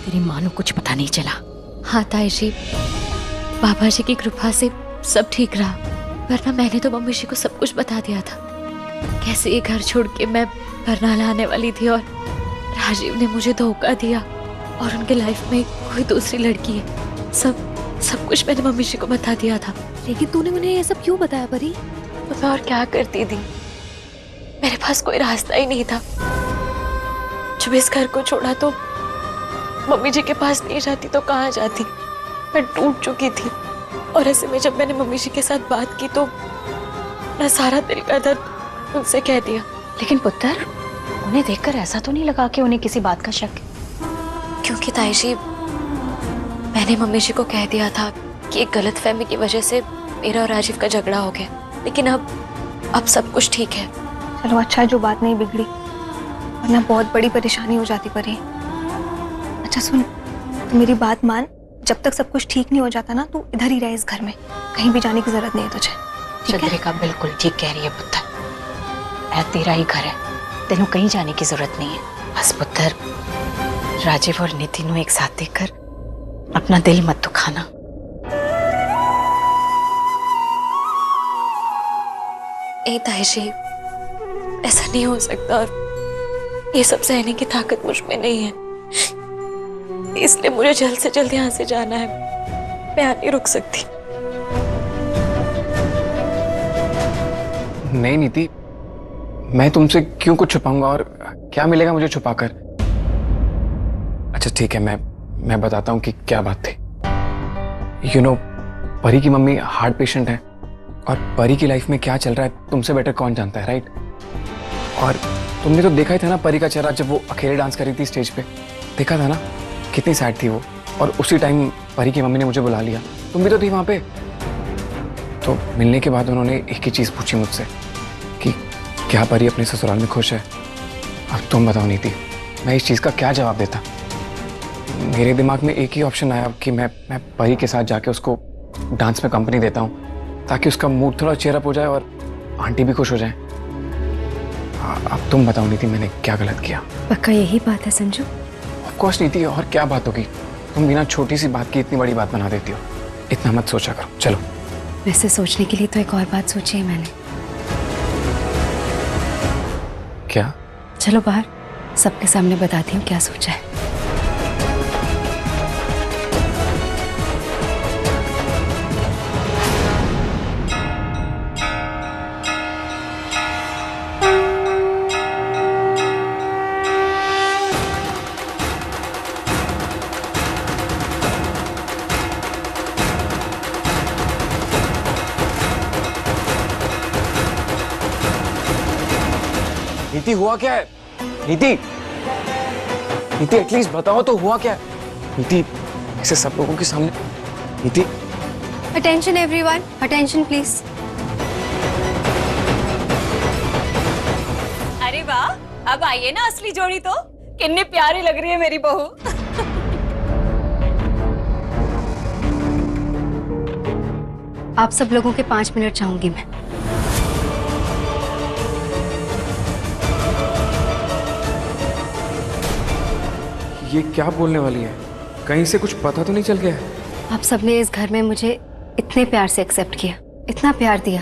मेरी माँ को कुछ पता नहीं चला। हाँ ताई जी, बाबा जी की कृपा से सब ठीक रहा, वरना मैंने तो मम्मी जी को सब कुछ बता दिया था। कैसे ये घर छोड़ के मैं बरनाला आने वाली थी और राजीव ने मुझे धोखा दिया और उनके लाइफ में कोई दूसरी लड़की है। सब कुछ मैंने मम्मी जी को बता दिया था। लेकिन तूने उन्हें ये सब क्यों बताया परी? तो मैं और क्या करती थी, मेरे पास कोई रास्ता ही नहीं था। जब इस घर को छोड़ा तो मम्मी जी के पास नहीं जाती तो कहाँ जाती। मैं टूट चुकी थी और ऐसे में जब मैंने मम्मी जी के साथ बात की तो मैं सारा दिल का दर्द उनसे कह दिया। लेकिन पुत्र, उन्हें देखकर ऐसा तो नहीं लगा कि उन्हें किसी बात का शक? क्योंकि ताई जी, मैंने मम्मी जी को कह दिया था कि एक गलतफहमी की वजह से मेरा और राजीव का झगड़ा हो गया, लेकिन अब सब कुछ ठीक है। चलो अच्छा है जो बात नहीं बिगड़ी, वरना बहुत बड़ी परेशानी हो जाती परी। अच्छा सुन, तू मेरी बात मान, जब तक सब कुछ ठीक नहीं हो जाता ना, तू इधर ही रह इस घर में, कहीं भी जाने की जरूरत नहीं है तुझे। चंद्रिका बिल्कुल ठीक कह रही है पुत्र, ऐ तेरा ही घर है, तेनों कहीं जाने की जरूरत नहीं है। बस पुत्र, राजीव और नितिन एक साथ देखकर अपना दिल मत दुखाना। ताई जी, ऐसा नहीं हो सकता और ये सब सहने की ताकत मुझ में नहीं है, इसलिए मुझे जल्द से जल्द यहाँ से जाना है। मैं यहाँ नहीं रुक सकती। नहीं नीति, मैं तुमसे क्यों कुछ छुपाऊंगा और क्या मिलेगा मुझे छुपाकर। अच्छा ठीक है, मैं बताता हूँ कि क्या बात थी। यू नो, परी की मम्मी हार्ट पेशेंट है और परी की लाइफ में क्या चल रहा है तुमसे बेटर कौन जानता है, राइट? और तुमने तो देखा ही था ना परी का चेहरा जब वो अकेले डांस कर रही थी स्टेज पे, देखा था ना कितनी सैड थी वो। और उसी टाइम परी की मम्मी ने मुझे बुला लिया, तुम भी तो थी वहां पे। तो मिलने के बाद उन्होंने एक ही चीज पूछी मुझसे कि क्या परी अपने ससुराल में खुश है। अब तुम बताओ नीति, मैं इस चीज का क्या जवाब देता। मेरे दिमाग में एक ही ऑप्शन आया कि मैं परी के साथ जाके उसको डांस में कंपनी देता हूँ ताकि उसका मूड थोड़ा चेयर अप हो जाए और आंटी भी खुश हो जाए। अब तुम बताओ नीति, मैंने क्या गलत किया? पक्का यही बात है संजू? ऑफ कोर्स नीति, और क्या बात होगी? तुम बिना छोटी सी बात की इतनी बड़ी बात बना देती हो। इतना मत सोचा करो, चलो। वैसे सोचने के लिए तो एक और बात सोची है मैंने। क्या? चलो बाहर, सबके सामने बताती हूँ क्या सोचा है। नीति, हुआ क्या है? नीति, नीति एटलीस्ट बताओ तो हुआ क्या है? नीति, ऐसे सब लोगों के सामने। नीति, अटेंशन एवरीवन, अटेंशन प्लीज। अरे वाह, अब आइए ना असली जोड़ी तो, कितनी प्यारी लग रही है मेरी बहू। आप सब लोगों के 5 मिनट चाहूंगी मैं। ये क्या बोलने वाली है? कहीं से कुछ पता तो नहीं चल गया है? आप सबने इस घर में मुझे इतने प्यार से एक्सेप्ट किया, इतना प्यार दिया,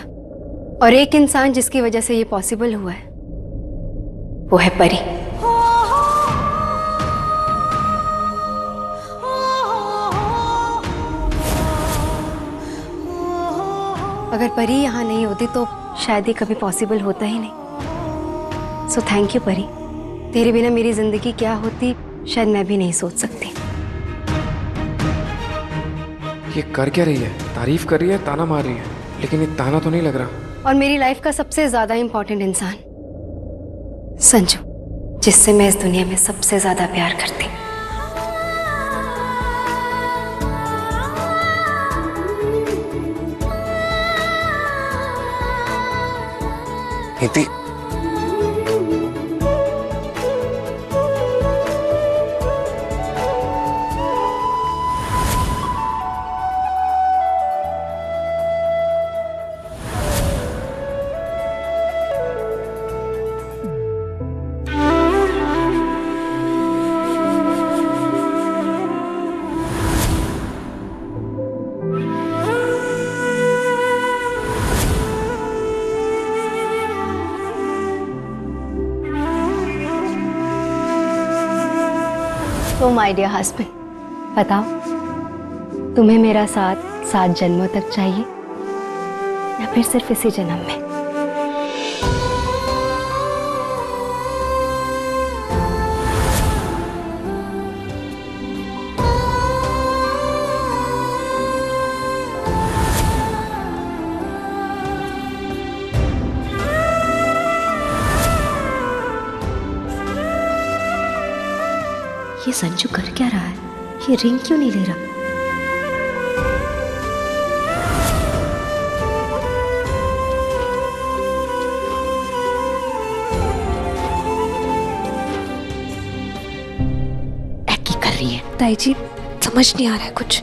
और एक इंसान जिसकी वजह से ये पॉसिबल हुआ है वो है परी। अगर परी यहाँ नहीं होती तो शायद ये कभी पॉसिबल होता ही नहीं। सो थैंक यू परी, तेरे बिना मेरी जिंदगी क्या होती शायद मैं भी नहीं सोच सकती। ये कर क्या रही है? तारीफ कर रही है, ताना मार रही है, लेकिन ये ताना तो नहीं लग रहा। और मेरी लाइफ का सबसे ज्यादा इंपॉर्टेंट इंसान संजू, जिससे मैं इस दुनिया में सबसे ज्यादा प्यार करती हूँ। नीति, तो माय डियर हस्बैंड, बताओ तुम्हें मेरा साथ 7 जन्मों तक चाहिए या फिर सिर्फ इसी जन्म में? ये संजू कर क्या रहा है? ये रिंग क्यों नहीं ले रहा? ऐकी कर रही है। ताई जी समझ नहीं आ रहा है कुछ।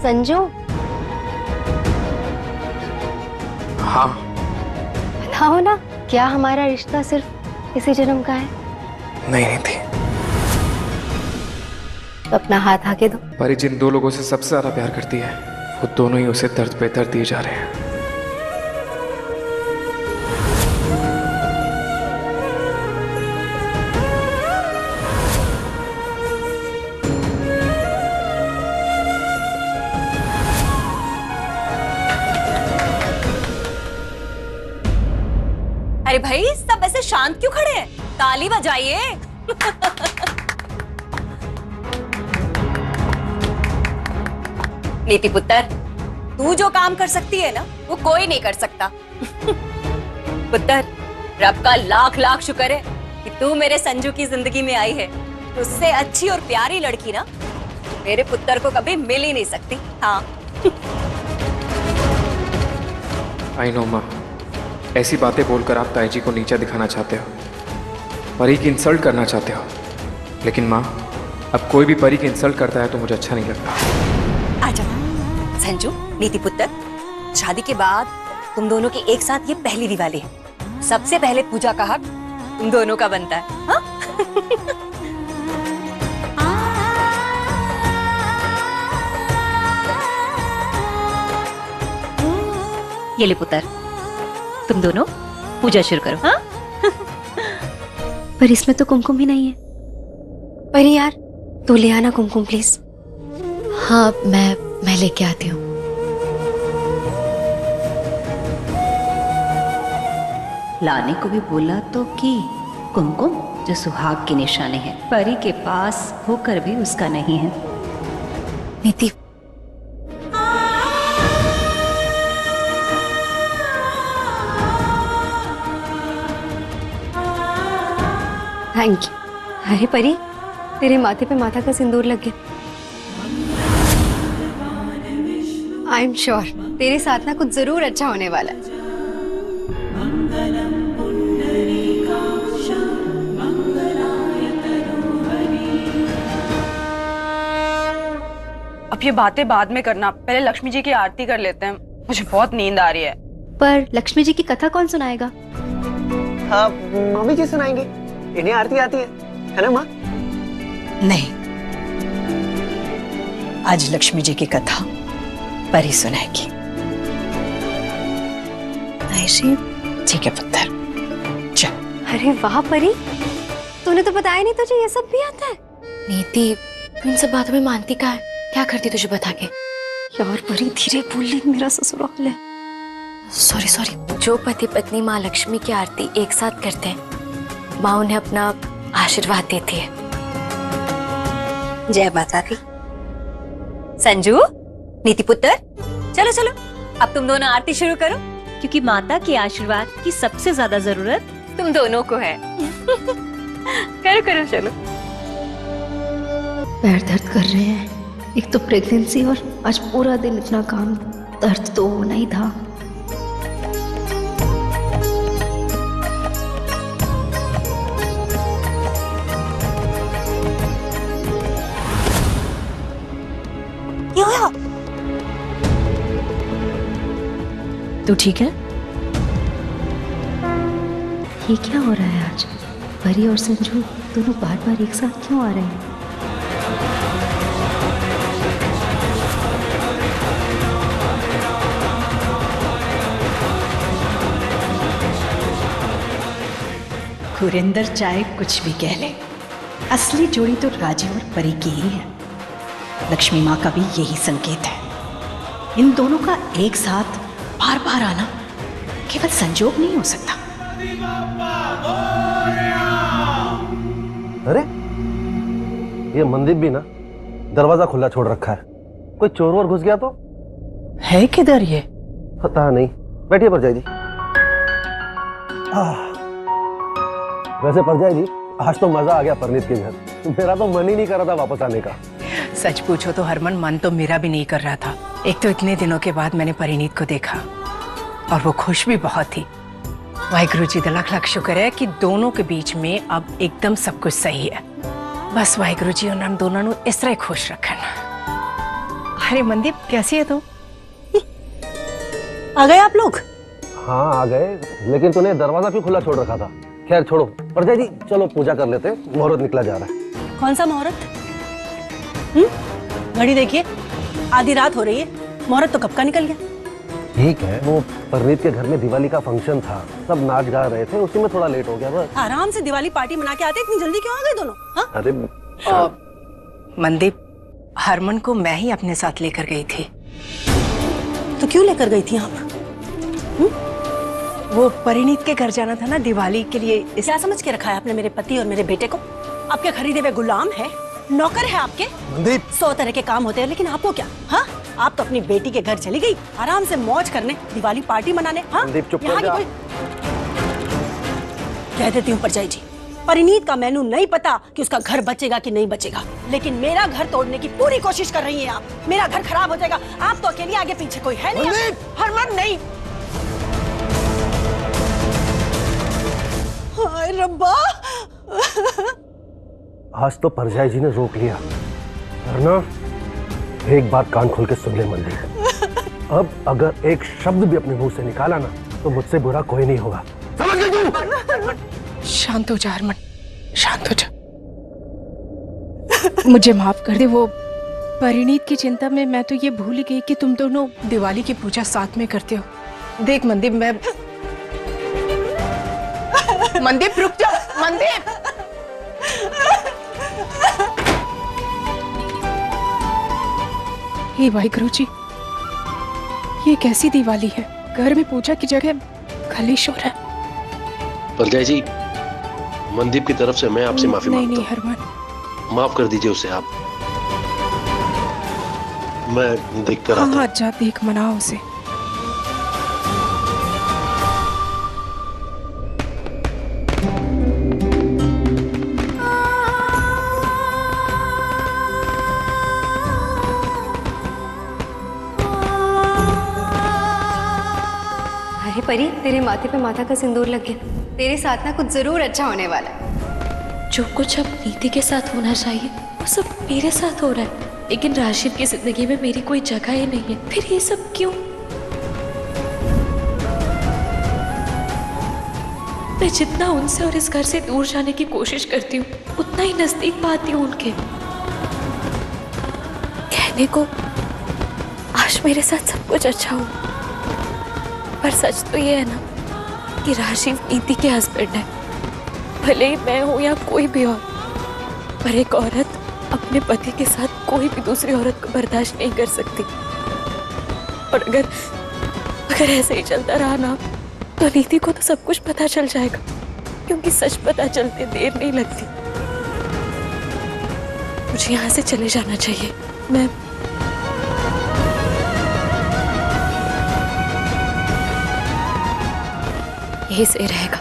संजू, हाँ बताओ ना, क्या हमारा रिश्ता सिर्फ इसी जन्म का है? नहीं थी। तो अपना हाथ आके दो। परी जिन 2 लोगों से सबसे ज्यादा प्यार करती है, वो दोनों ही उसे दर्द पे दर्द दिए जा रहे हैं। अरे भाई, सब ऐसे शांत क्यों खड़े हैं? ताली बजाइए। नीति पुत्र, तू जो काम कर सकती है ना, वो कोई नहीं कर सकता। पुत्र, रब का लाख लाख शुक्र है कि तू मेरे संजू की जिंदगी में आई है। उससे अच्छी और प्यारी लड़की ना मेरे पुत्र को कभी मिल ही नहीं सकती। हाँ। आई नो माँ, ऐसी बातें बोलकर आप ताई जी को नीचा दिखाना चाहते हो, परी की इंसल्ट करना चाहते हो, लेकिन माँ अब कोई भी परी की इंसल्ट करता है तो मुझे अच्छा नहीं लगता। आजा संजू, नीति पुत्र, शादी के बाद तुम दोनों की एक साथ ये पहली दिवाली है। सबसे पहले पूजा का हक तुम दोनों का बनता है। हाँ? ये ले पुत्र, तुम दोनों पूजा शुरू करो। हाँ? पर इसमें तो कुमकुम ही नहीं है। पर यार, तू ले आना कुमकुम प्लीज। हाँ, मैं लेके आती हूँ। लाने को भी बोला तो कि कुमकुम जो सुहाग की निशानी है, परी के पास होकर भी उसका नहीं है। नीति, थैंक यू। अरे परी, तेरे माथे पे माथा का सिंदूर लग गया। आई एम श्योर तेरे साथ ना कुछ जरूर अच्छा होने वाला है। अब ये बातें बाद में करना, पहले लक्ष्मी जी की आरती कर लेते हैं। मुझे बहुत नींद आ रही है। पर लक्ष्मी जी की कथा कौन सुनाएगा? हाँ, मम्मी जी सुनाएंगे, इन्हें आरती आती है ना माँ? नहीं, आज लक्ष्मी जी की कथा परी सुनाएगी। आयशी, ठीक है पुत्र, चल। अरे वाह परी, तूने तो बताया नहीं तुझे ये सब भी आता है। नीति, इन सब बातों में मानती का है? क्या करती तुझे बता के? यार परी धीरे बोल ले, मेरा ससुराल है। सॉरी। जो पति पत्नी माँ लक्ष्मी की आरती एक साथ करते हैं, माँ उन्हें अपना आशीर्वाद देती है। जय माता दी। संजू, नीति पुत्र, चलो चलो, अब तुम दोनों आरती शुरू करो, क्योंकि माता के आशीर्वाद की सबसे ज्यादा जरूरत तुम दोनों को है। करो चलो। पैर दर्द कर रहे हैं, एक तो प्रेगनेंसी और आज पूरा दिन इतना काम, दर्द तो होना ही था। क्या हुआ? तू ठीक है? ये क्या हो रहा है आज? परी और संजू दोनों बार बार एक साथ क्यों आ रहे हैं? धुरेंद्र चाहे कुछ भी कह ले, असली जोड़ी तो राजीव और परी की ही है। लक्ष्मी माँ का भी यही संकेत है। इन दोनों का एक साथ बार बार आना केवल संजोग नहीं हो सकता। अरे ये मंदिर भी ना दरवाजा खुला छोड़ रखा है, कोई चोर वोर घुस गया तो? है किधर ये? पता नहीं। बैठिए परजाई जी। वैसे परजाई जी, आज तो मजा आ गया परनीत के घर। मेरा तो मन ही नहीं कर रहा था वापस आने का। सच पूछो तो हरमन, मन तो मेरा भी नहीं कर रहा था। एक तो इतने दिनों के बाद मैंने परिणीत को देखा और वो खुश भी बहुत थी। वाहिगुरु जी का लख लख शुक्र है कि दोनों के बीच में अब एकदम सब कुछ सही है। बस वाहिगुरु जी और हम दोनों को इस तरह खुश रखन। अरे मनदीप, कैसी है तू? आ गए आप लोग? हाँ आ गए, लेकिन तूने दरवाजा क्यों खुला छोड़ रखा था? खैर छोड़ो परजाई जी, चलो पूजा कर लेते हैं, मुहूर्त निकला जा रहा है। कौन सा मुहूर्त? घड़ी देखिए, आधी रात हो रही है, मुहूर्त तो कब का निकल गया। ठीक है, वो परनीत के घर में दिवाली का फंक्शन था, सब नाच गा रहे थे, उसी में थोड़ा लेट हो गया बस। आराम से दिवाली पार्टी मना के आते, इतनी जल्दी क्यों आ गए दोनों? हाँ? अरे मनदीप, हरमन को मैं ही अपने साथ लेकर गई थी। तो क्यों लेकर गई थी आप? वो परिणीत के घर जाना था ना दिवाली के लिए। क्या समझ के रखा है आपने मेरे पति और मेरे बेटे को? आपके खरीदे हुए गुलाम है, नौकर है आपके? 100 तरह के काम होते हैं, लेकिन आपको क्या? हाँ, आप तो अपनी बेटी के घर चली गई आराम से मौज करने, दिवाली पार्टी मनाने। हाँ, यहाँ की कोई कह देती हूँ परजाई जी, परिणीत का मेनू नहीं पता कि उसका घर बचेगा कि नहीं बचेगा, लेकिन मेरा घर तोड़ने की पूरी कोशिश कर रही हैं आप। मेरा घर खराब हो जाएगा, आप तो अकेली, आगे पीछे कोई है नहीं। हरमन नहीं। हाय रब्बा। आज तो परजाई जी ने रोक लिया, वरना एक बात कान खोल के सुन ले मंदिर, अब अगर एक शब्द भी अपने मुंह से निकाला ना तो मुझसे बुरा कोई नहीं होगा, समझ गई तू? शांत हो जा हरमन, शांत हो जा। मुझे माफ कर दे, वो परिणीत की चिंता में मैं तो ये भूल ही गई कि तुम दोनों दिवाली की पूजा साथ में करते हो। देख मनदीप, मैं मनदीप रुक जा, मनदीप। हे वाहिगुरु जी, ये कैसी दिवाली है? घर में पूजा की जगह कलेश हो रहा है। परजाई जी, मनदीप की तरफ से मैं आपसे माफी मांगता हूं। नहीं हरमन, माफ कर दीजिए उसे आप। मैं देख कर आता हूं। हाँ जा, देख, मनाओ उसे। अरे परी, तेरे माथे पे माथा का सिंदूर लग गया, तेरे साथ ना कुछ जरूर अच्छा होने वाला है। जो कुछ अब नीति के साथ होना चाहिए वो सब मेरे साथ हो रहा है, लेकिन राशिद की जिंदगी में मेरी कोई जगह ही नहीं है। फिर ये सब क्यों? मैं जितना उनसे और इस घर से दूर जाने की कोशिश करती हूँ, उतना ही नजदीक पाती हूँ उनके। कहने को आज मेरे साथ सब कुछ अच्छा हो, पर सच तो ये है ना कि राशिद नीति के हस्बैंड है। भले ही मैं हूं या कोई भी और, पर एक औरत अपने पति के साथ कोई भी दूसरी औरत को बर्दाश्त नहीं कर सकती। और अगर ऐसे ही चलता रहा ना तो नीति को तो सब कुछ पता चल जाएगा, क्योंकि सच पता चलते देर नहीं लगती। मुझे यहाँ से चले जाना चाहिए। मैं यही सही रहेगा।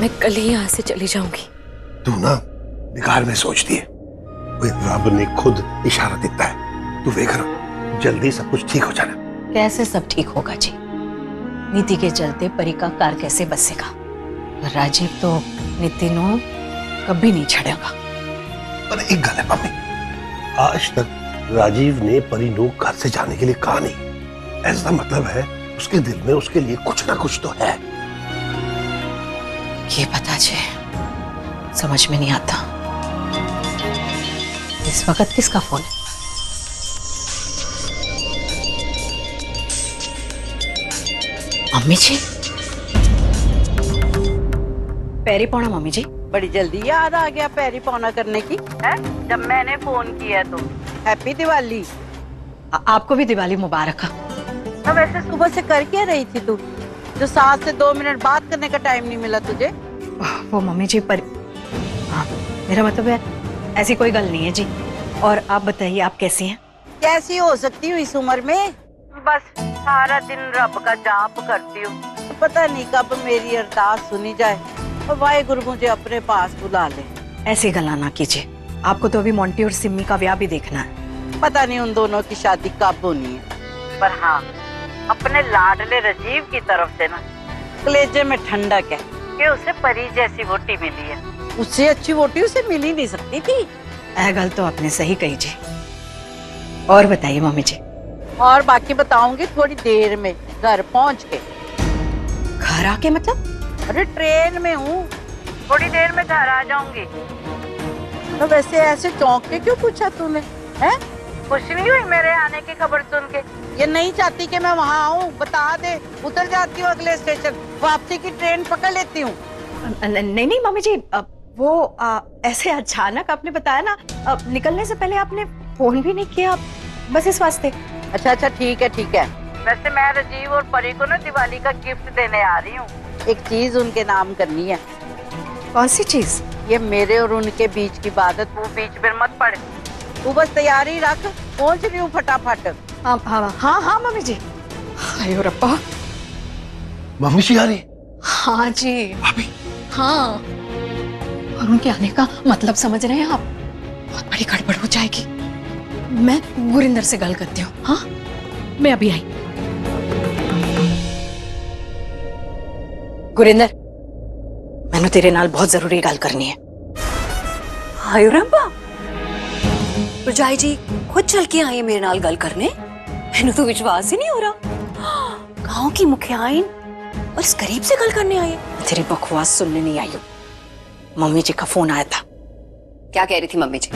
मैं कल ही यहाँ से चली जाऊंगी। तू ना बेकार में सोचती है, रब ने खुद इशारा देता है, तू देख रहा, जल्दी सब कुछ ठीक हो जाना। कैसे सब ठीक होगा जी? नीति के चलते परी का कार कैसे बसेगा? राजीव तो नितिन कभी नहीं छड़ेगा। पर एक गल है मम्मी, आज तक राजीव ने परी को घर से जाने के लिए कहा नहीं। ऐसा मतलब है उसके दिल में उसके लिए कुछ ना कुछ तो है। ये पता जी, समझ में नहीं आता। इस वक्त किसका फोन है? मम्मी जी। पैरी पौना मम्मी जी। बड़ी जल्दी याद आ गया पैरी पौना करने की है जब मैंने फोन किया तो। हैप्पी दिवाली। आपको भी दिवाली मुबारक। तो वैसे सुबह से कर क्या रही थी तू जो 7 से 2 मिनट बात करने का टाइम नहीं मिला तुझे? वो मम्मी जी पर मेरा मतलब है ऐसी कोई गल नहीं है जी। और आप बताइए आप कैसी हैं? कैसी हो सकती हूँ इस उम्र में, बस सारा दिन रब का जाप करती हूँ। तो पता नहीं कब मेरी अरदास सुनी जाए और वाहेगुरु मुझे अपने पास बुला ले। ऐसी गला ना कीजिए, आपको तो अभी मोंटी और सिम्मी का ब्याह भी देखना है। पता नहीं उन दोनों की शादी कब होनी है, पर हाँ अपने लाडले राजीव की तरफ से ना कलेजे में ठंडक है कि उसे परी जैसी वोटी मिली है। उससे अच्छी वोटी उसे मिल ही नहीं सकती थी। गल तो आपने सही कही जी। और बताइए मम्मी जी। और बाकी बताऊंगी थोड़ी देर में घर पहुंच के। घर आके मतलब? अरे ट्रेन में हूँ, थोड़ी देर में घर आ जाऊंगी। तो वैसे ऐसे चौंक के क्यों पूछा तूने? हैं? खुश नहीं हुई मेरे आने की खबर सुन के? ये नहीं चाहती कि मैं वहाँ आऊँ? बता दे, उतर जाती हूँ अगले स्टेशन, वापसी की ट्रेन पकड़ लेती हूँ। नहीं नहीं मम्मी जी, वो ऐसे अचानक आपने बताया ना, निकलने से पहले आपने फोन भी नहीं किया, बस इस वास्ते। अच्छा अच्छा ठीक है ठीक है। वैसे मैं राजीव और परी को ना दिवाली का गिफ्ट देने आ रही हूँ। एक चीज उनके नाम करनी है। कौन सी चीज? ये मेरे और उनके बीच की बात है, तू बीच में मत पड़। तू बस तैयारी रख, पहुंच रही हूँ फटाफट। हाँ हाँ हाँ हाँ मम्मी जी। आयो रब्बा, मम्मी जी आ रही? हाँ जी भाभी। हाँ, और उनके आने का मतलब समझ रहे हैं आप? बहुत बड़ी गड़बड़ हो जाएगी। मैं गुरिंदर से गल करती हूँ। हाँ मैं अभी आई। गुरिंदर, मैंने तेरे नाल बहुत जरूरी गल करनी है। आयो रब्बा, जी खुद चल के आए मेरे नाल गल करने? मैंने तो विश्वास ही नहीं हो रहा। गांव की मुखियाइन और इस गरीब से गल करने आए? तेरी बकवास सुनने नहीं आई हूँ। मम्मी जी का फोन आया था। क्या कह रही थी मम्मी जी?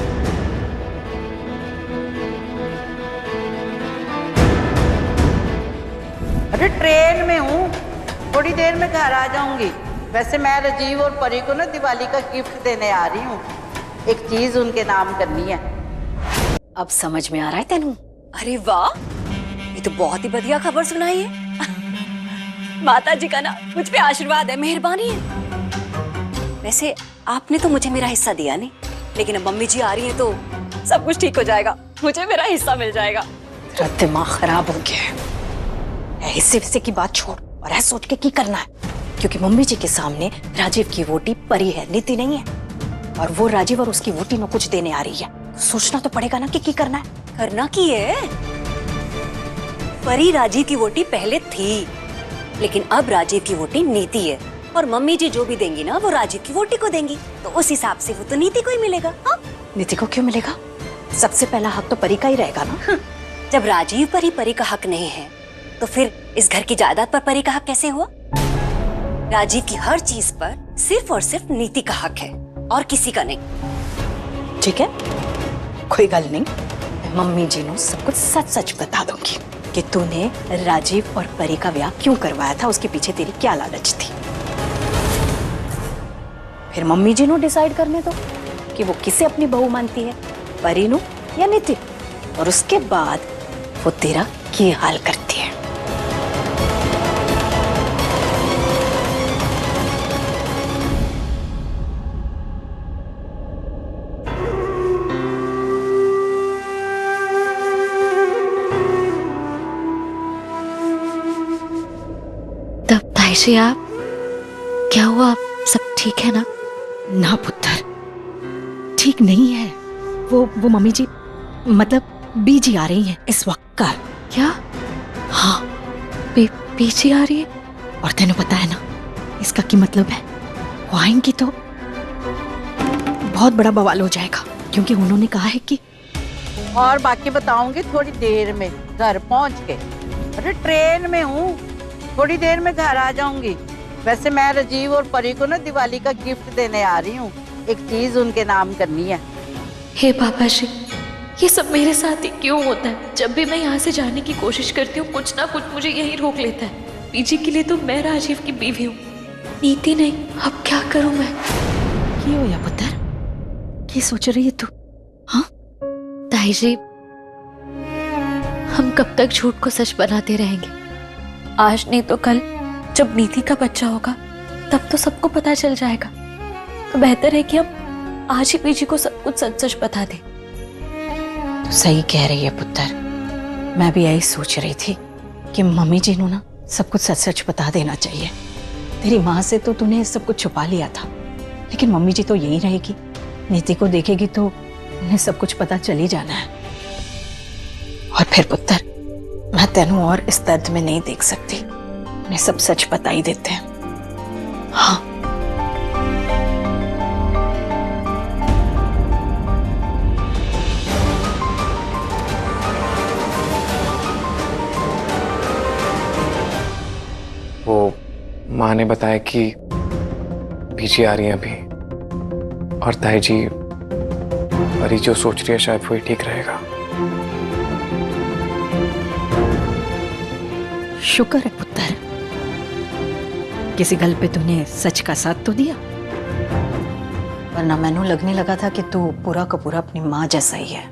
अरे ट्रेन में हूँ, थोड़ी देर में घर आ जाऊंगी। वैसे मैं राजीव और परी को ना दिवाली का गिफ्ट देने आ रही हूँ। एक चीज उनके नाम करनी है। अब समझ में आ रहा है तेनू? अरे वाह, ये तो बहुत ही बढ़िया खबर सुनाई है। माता जी का ना मुझ पे आशीर्वाद है, मेहरबानी है। वैसे आपने तो मुझे मेरा हिस्सा दिया नहीं, लेकिन अब मम्मी जी आ रही हैं तो सब कुछ ठीक हो जाएगा, मुझे मेरा हिस्सा मिल जाएगा। तेरा दिमाग खराब हो गया है। हिस्से हिस्से की बात छोड़ और ऐसा सोच के की करना है, क्योंकि मम्मी जी के सामने राजीव की वोटी परी है, नीति नहीं है। और वो राजीव और उसकी वोटी में कुछ देने आ रही है, तो सोचना तो पड़ेगा ना कि की करना है। करना की है? परी राजीव की वोटी पहले थी, लेकिन अब राजीव की वोटी नीति है। और मम्मी जी जो भी देंगी ना वो राजीव की वोटी को देंगी, तो उस हिसाब से वो तो नीति को ही मिलेगा। हाँ? नीति को क्यों मिलेगा? सबसे पहला हक तो परी का ही रहेगा ना। जब राजीव पर ही परी का हक नहीं है, तो फिर इस घर की जायदाद पर परी का हक कैसे हुआ? राजीव की हर चीज पर सिर्फ और सिर्फ नीति का हक है और किसी का नहीं। ठीक है, कोई गल नहीं। मैं मम्मी जी ने सब कुछ सच सच बता दूंगी कि तूने राजीव और परी का ब्याह क्यों करवाया था, उसके पीछे तेरी क्या लालच थी। फिर मम्मी जी ने डिसाइड करने दो कि वो किसे अपनी बहू मानती है, परी नू या नीति, और उसके बाद वो तेरा क्या हाल करती है। तब तायशी आप क्या हुआ? सब ठीक है ना? ना पुत्र, ठीक नहीं है। वो मम्मी जी मतलब बीजी आ रही हैं इस वक्त का। क्या? हाँ, बीजी आ रही है? और तेने पता है ना इसका क्या मतलब है? वो आएंगी तो बहुत बड़ा बवाल हो जाएगा, क्योंकि उन्होंने कहा है कि। और बाकी बताऊंगी थोड़ी देर में घर पहुंच के। अरे ट्रेन में हूँ, थोड़ी देर में घर आ जाऊंगी। वैसे मैं राजीव और परी को ना दिवाली का गिफ्ट देने आ रही हूँ। एक चीज उनके नाम करनी है। हे बाबा जी, ये सब मेरे साथ ही क्यों होता है? जब भी मैं यहाँ से जाने की कोशिश करती हूँ, कुछ ना कुछ मुझे यही रोक लेता है। पीजी के लिए तो मैं राजीव की बीवी हूँ, नीति नहीं, अब क्या करूं मैं? की हो या पुत्र, की सोच रही है तू? हाँ ताई जी, हम कब तक झूठ को सच बनाते रहेंगे? आज नहीं तो कल जब नीति का बच्चा होगा तब तो सबको पता चल जाएगा। तो बेहतर है कि हम आज ही पीजी को सब कुछ सच सच बता दें। तो सही कह रही है पुत्र, मैं भी यही सोच रही थी कि मम्मी जी ने ना सब कुछ सच सच बता देना चाहिए। तेरी माँ से तो तूने सब कुछ छुपा लिया था, लेकिन मम्मी जी तो यही रहेगी, नीति को देखेगी तो उन्हें सब कुछ पता चल ही जाना है। और फिर पुत्र, मैं तेनू और इस दर्द में नहीं देख सकती, उन्हें सब सच बता ही देते हैं। हाँ वो माँ ने बताया कि पीछे आ रही है अभी, और ताई जी परी जो सोच रही है शायद वही ठीक रहेगा। शुक्र है पुत्र, किसी गल पे तूने सच का साथ तो दिया, वरना मैनू लगने लगा था कि तू पूरा का पूरा अपनी माँ जैसा ही है।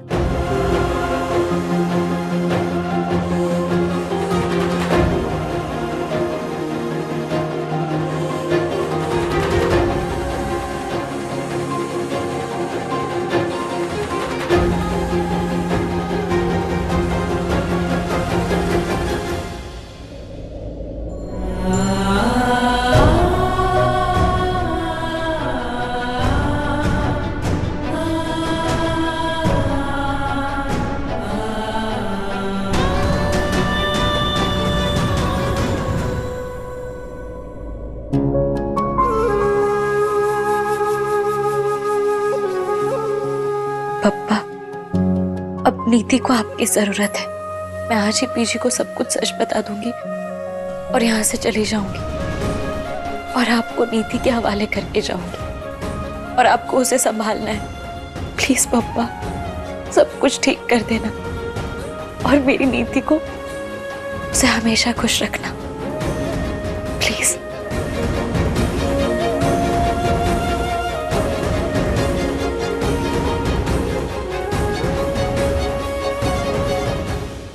पप्पा, अब नीति को आपकी जरूरत है। मैं आज ही पीजी को सब कुछ सच बता दूंगी और यहाँ से चली जाऊंगी और आपको नीति के हवाले करके जाऊंगी और आपको उसे संभालना है। प्लीज पप्पा, सब कुछ ठीक कर देना और मेरी नीति को उसे हमेशा खुश रखना, प्लीज।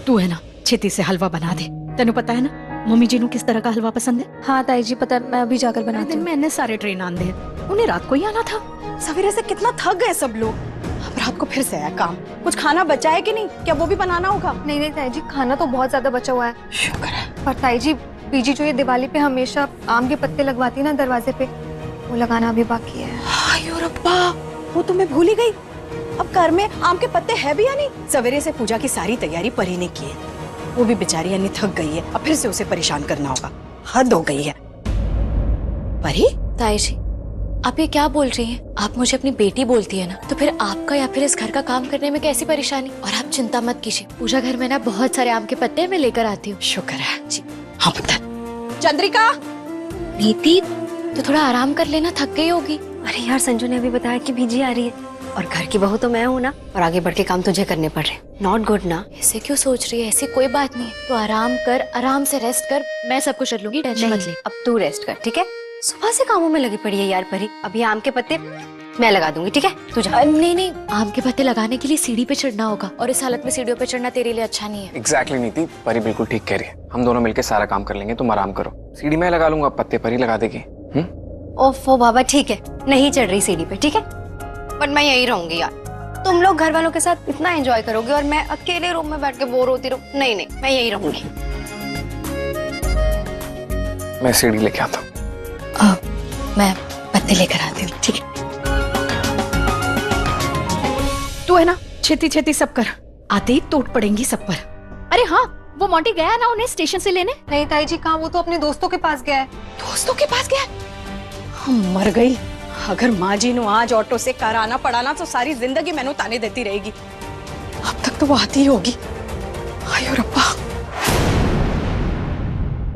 तू है ना, छेती से हलवा बना दे। तेनू पता है ना मम्मी जी नू किस तरह का हलवा पसंद है? हाँ ताई जी पता है, मैं अभी जाकर बनाती हूँ। मैंने सारे ट्रेन आंदे हैं, उन्हें रात को ही आना था। सवेरे से कितना थक गए सब लोग, अब रात को फिर से आया काम। कुछ खाना बचा है कि नहीं? क्या वो भी बनाना होगा? नहीं नहीं ताई जी, खाना तो बहुत ज्यादा बचा हुआ है। शुक्र है। पर ताई जी, पीजी जो ये दिवाली पे हमेशा आम के पत्ते लगवाती है ना दरवाजे पे, वो लगाना अभी बाकी है। हाय रब्बा, वो तो मैं भूल ही गई। अब घर में आम के पत्ते है भी या नहीं? सवेरे से पूजा की सारी तैयारी परी ने की है, वो भी बेचारी यानी थक गई है, अब फिर से उसे परेशान करना होगा। हद हो गई है। परी? ताई जी, आप ये क्या बोल रही हैं? आप मुझे अपनी बेटी बोलती है ना, तो फिर आपका या फिर इस घर का काम करने में कैसी परेशानी? और आप चिंता मत कीजिए, पूजा घर में ना बहुत सारे आम के पत्ते मैं लेकर आती हूँ। शुक्र है जी। हाँ पुत्र। चंद्रिका, नीति तो थोड़ा आराम कर लेना, थक गई होगी। अरे यार, संजू ने अभी बताया कि बीजी आ रही है और घर की बहू तो मैं हूँ ना, और आगे बढ़ के काम तुझे करने पड़ रहे। नॉट गुड ना। ऐसे क्यों सोच रही है? ऐसी कोई बात नहीं है, तो आराम कर, आराम से रेस्ट कर, मैं सब कुछ कर लूंगी, टेंशन मत ले। अब तू रेस्ट कर, ठीक है? सुबह से कामों में लगी पड़ी है यार परी। अभी आम के पत्ते मैं लगा दूंगी, ठीक है? तू जा। नहीं नहीं, आम के पत्ते लगाने के लिए सीढ़ी पे चढ़ना होगा और इस हालत में सीढ़ियों पे चढ़ना तेरे लिए अच्छा नहीं है। एग्जैक्टली नीति, परी बिल्कुल ठीक कह रही है। हम दोनों मिलकर सारा काम कर लेंगे, तुम आराम करो। सीढ़ी मैं लगा लूंगा, पत्ते परी लगा देगी। ओफो बाबा, ठीक है, नहीं चढ़ रही सीढ़ी पे, ठीक है? पर मैं यही रहूंगी यार। तुम लोग घर वालों के साथ इतना एंजॉय करोगे और मैं अकेले रूम में बैठ के बोर होती रहूं। नहीं नहीं, मैं यही रहूंगी। मैं सीढ़ी लेके आता हूँ। मैं पत्ते लेकर आती हूँ, ठीक है? तू है ना, छेती छेती सब कर, आते ही टूट पड़ेंगी सब पर। अरे हाँ, वो मोंटी गया ना उन्हें स्टेशन से लेने? नहीं ताई जी, कहाँ, वो तो अपने दोस्तों के पास गया है। दोस्तों के पास गया? हम मर गई। अगर माँ जी नु आज ऑटो से घर आना पड़ा ना, तो सारी जिंदगी मैनू ताने देती रहेगी। अब तक तो वो आती ही होगी।